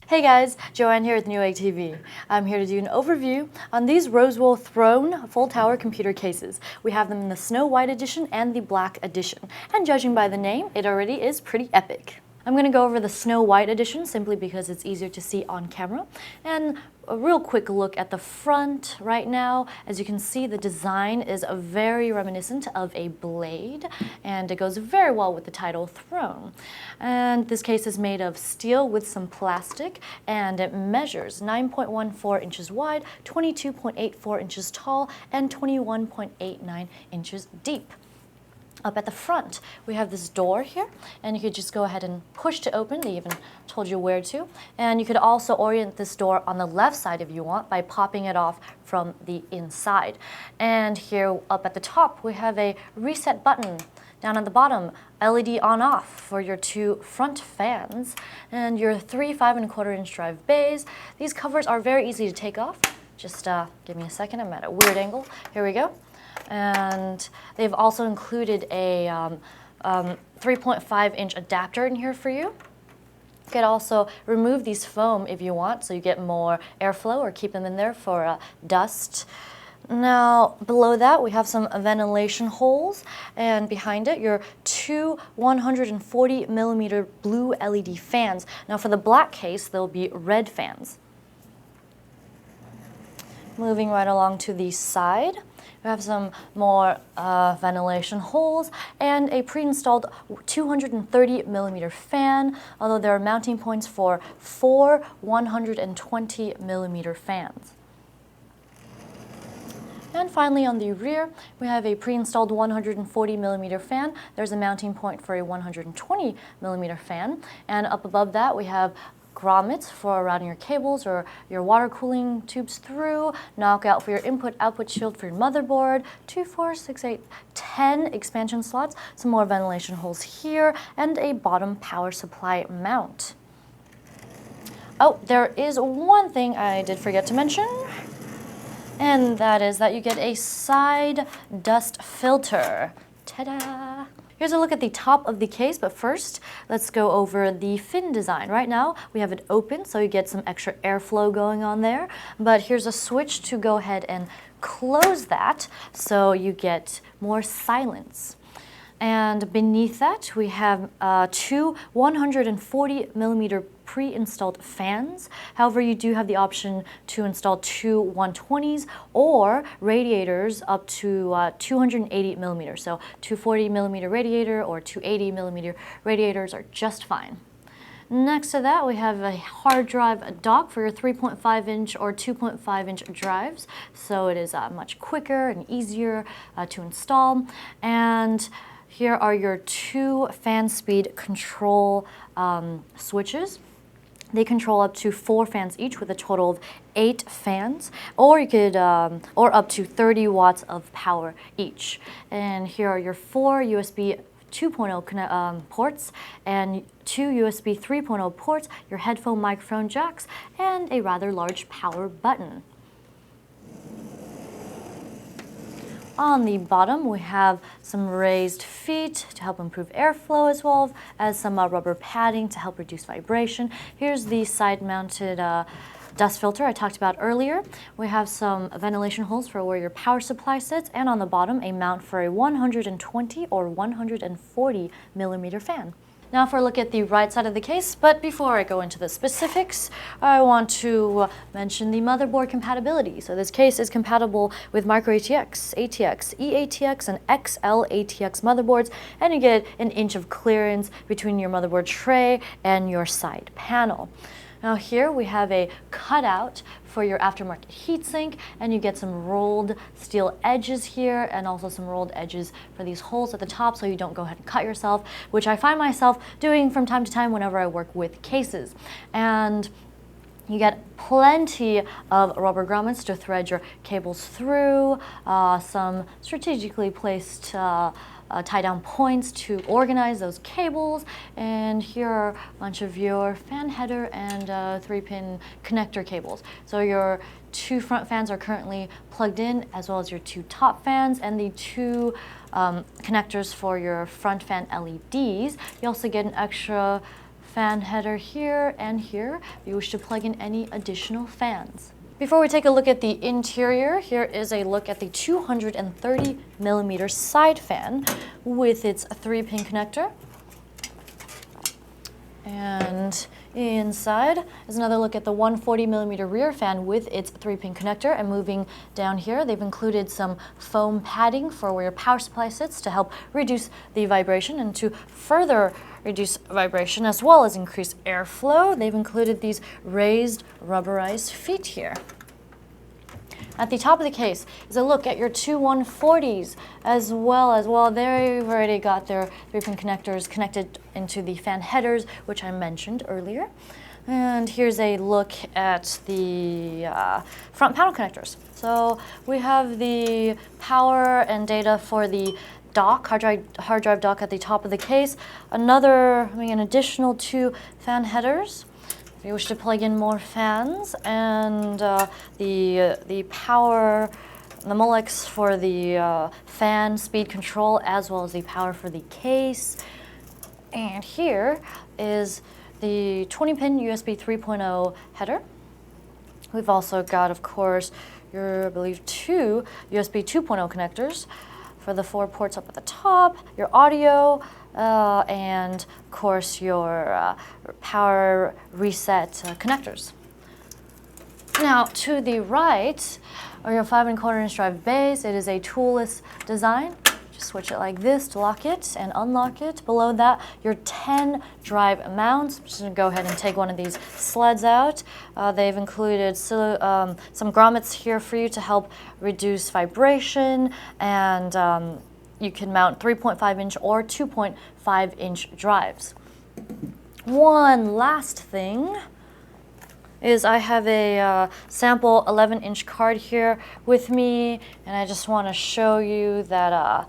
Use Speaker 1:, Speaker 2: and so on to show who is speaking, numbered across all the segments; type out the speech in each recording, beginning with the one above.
Speaker 1: Hey guys, Joanne here with Newegg TV. I'm here to do an overview on these Rosewill Throne full tower computer cases. We have them in the Snow White edition and the Black edition, and judging by the name, it already is pretty epic. I'm going to go over the Snow White edition simply because it's easier to see on camera, and a real quick look at the front right now. As you can see, the design is very reminiscent of a blade, and it goes very well with the title Throne. And this case is made of steel with some plastic, and it measures 9.14 inches wide, 22.84 inches tall, and 21.89 inches deep. Up at the front, we have this door here, and you could just go ahead and push to open. They even told you where to. And you could also orient this door on the left side if you want by popping it off from the inside. And here up at the top, we have a reset button. Down at the bottom, LED on-off for your two front fans and your three 5¼ inch drive bays. These covers are very easy to take off. Just give me a second, I'm at a weird angle. Here we go. And they've also included a 3.5 inch adapter in here for you. You could also remove these foam if you want, so you get more airflow, or keep them in there for dust. Now, below that, we have some ventilation holes, and behind it, your two 140mm blue LED fans. Now, for the black case, there'll be red fans. Moving right along to the side, we have some more ventilation holes and a pre-installed 230mm fan, although there are mounting points for four 120mm fans. And finally, on the rear, we have a pre-installed 140mm fan. There's a mounting point for a 120mm fan. And up above that, we have grommets for routing your cables or your water cooling tubes through, knockout for your input-output shield for your motherboard, 2, 4, 6, 8, 10 expansion slots, some more ventilation holes here, and a bottom power supply mount. Oh, there is one thing I did forget to mention, and that is that you get a side dust filter. Ta-da! Here's a look at the top of the case, but first, let's go over the fin design. Right now, we have it open, so you get some extra airflow going on there, but here's a switch to go ahead and close that, so you get more silence. And beneath that, we have two 140mm pre-installed fans. However, you do have the option to install two 120s or radiators up to 280mm. So 240mm radiator or 280mm radiators are just fine. Next to that, we have a hard drive dock for your 3.5 inch or 2.5 inch drives. So it is much quicker and easier to install. And here are your two fan speed control switches. They control up to 4 fans each with a total of 8 fans, or you could, or up to 30 watts of power each. And here are your 4 USB 2.0 ports and 2 USB 3.0 ports, your headphone microphone jacks, and a rather large power button. On the bottom, we have some raised feet to help improve airflow, as well as some rubber padding to help reduce vibration. Here's the side-mounted dust filter I talked about earlier. We have some ventilation holes for where your power supply sits, and on the bottom, a mount for a 120 or 140mm fan. Now for a look at the right side of the case, but before I go into the specifics, I want to mention the motherboard compatibility. So this case is compatible with micro ATX, ATX, eATX, and XL ATX motherboards, and you get an inch of clearance between your motherboard tray and your side panel. Now here we have a cutout for your aftermarket heatsink, and you get some rolled steel edges here, and also some rolled edges for these holes at the top so you don't go ahead and cut yourself, which I find myself doing from time to time whenever I work with cases. And you get plenty of rubber grommets to thread your cables through, some strategically placed tie-down points to organize those cables, and here are a bunch of your fan header and 3-pin connector cables. So your 2 front fans are currently plugged in, as well as your 2 top fans and the 2 connectors for your front fan LEDs. You also get an extra fan header here and here if you wish to plug in any additional fans. Before we take a look at the interior, here is a look at the 230mm side fan with its 3-pin connector. And inside is another look at the 140mm rear fan with its 3-pin connector. And moving down here, they've included some foam padding for where your power supply sits to help reduce the vibration. And to further reduce vibration as well as increase airflow, they've included these raised rubberized feet here. At the top of the case is a look at your two 140s as well, they've already got their 3-pin connectors connected into the fan headers, which I mentioned earlier. And here's a look at the front panel connectors. So we have the power and data for the dock, hard drive dock at the top of the case. An additional 2 fan headers if you wish to plug in more fans, and the power, the Molex for the fan speed control, as well as the power for the case. And here is the 20-pin USB 3.0 header. We've also got, of course, your, I believe, 2 USB 2.0 connectors for the 4 ports up at the top, your audio, and of course your power reset connectors. Now to the right are your 5¼ drive bays. It is a toolless design. Just switch it like this to lock it and unlock it. Below that, your 10 drive mounts. I'm just going to go ahead and take one of these sleds out. They've included some grommets here for you to help reduce vibration, and you can mount 3.5-inch or 2.5-inch drives. One last thing is I have a sample 11-inch card here with me, and I just want to show you that,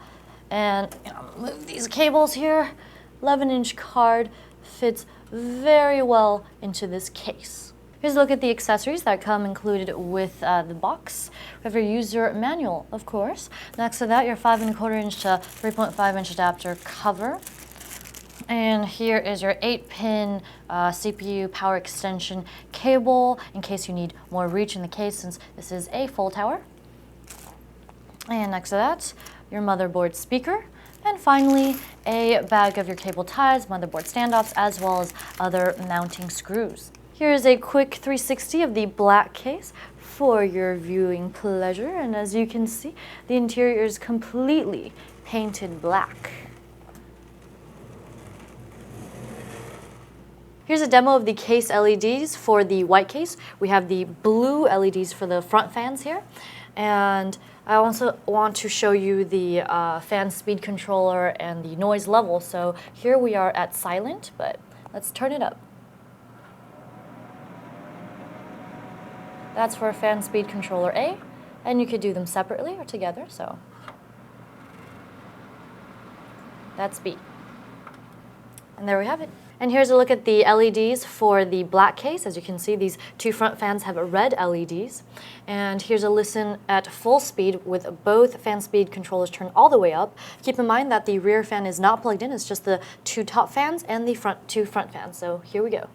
Speaker 1: move these cables here. 11-inch card fits very well into this case. Here's a look at the accessories that come included with the box. We have your user manual, of course. Next to that, your 5¼ to 3.5-inch adapter cover. And here is your 8-pin CPU power extension cable in case you need more reach in the case, since this is a full tower. And next to that, your motherboard speaker. And finally, a bag of your cable ties, motherboard standoffs, as well as other mounting screws. Here's a quick 360 of the black case for your viewing pleasure. And as you can see, the interior is completely painted black. Here's a demo of the case LEDs for the white case. We have the blue LEDs for the front fans here. And I also want to show you the fan speed controller and the noise level. So here we are at silent, but let's turn it up. That's for fan speed controller A, and you could do them separately or together, so that's B. And there we have it. And here's a look at the LEDs for the black case. As you can see, these 2 front fans have red LEDs. And here's a listen at full speed with both fan speed controllers turned all the way up. Keep in mind that the rear fan is not plugged in, it's just the 2 top fans and the 2 front fans. So here we go.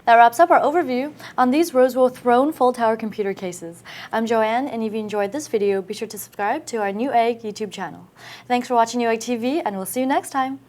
Speaker 1: That wraps up our overview on these Rosewill Throne full tower computer cases. I'm Joanne, and if you enjoyed this video, be sure to subscribe to our Newegg YouTube channel. Thanks for watching Newegg TV, and we'll see you next time.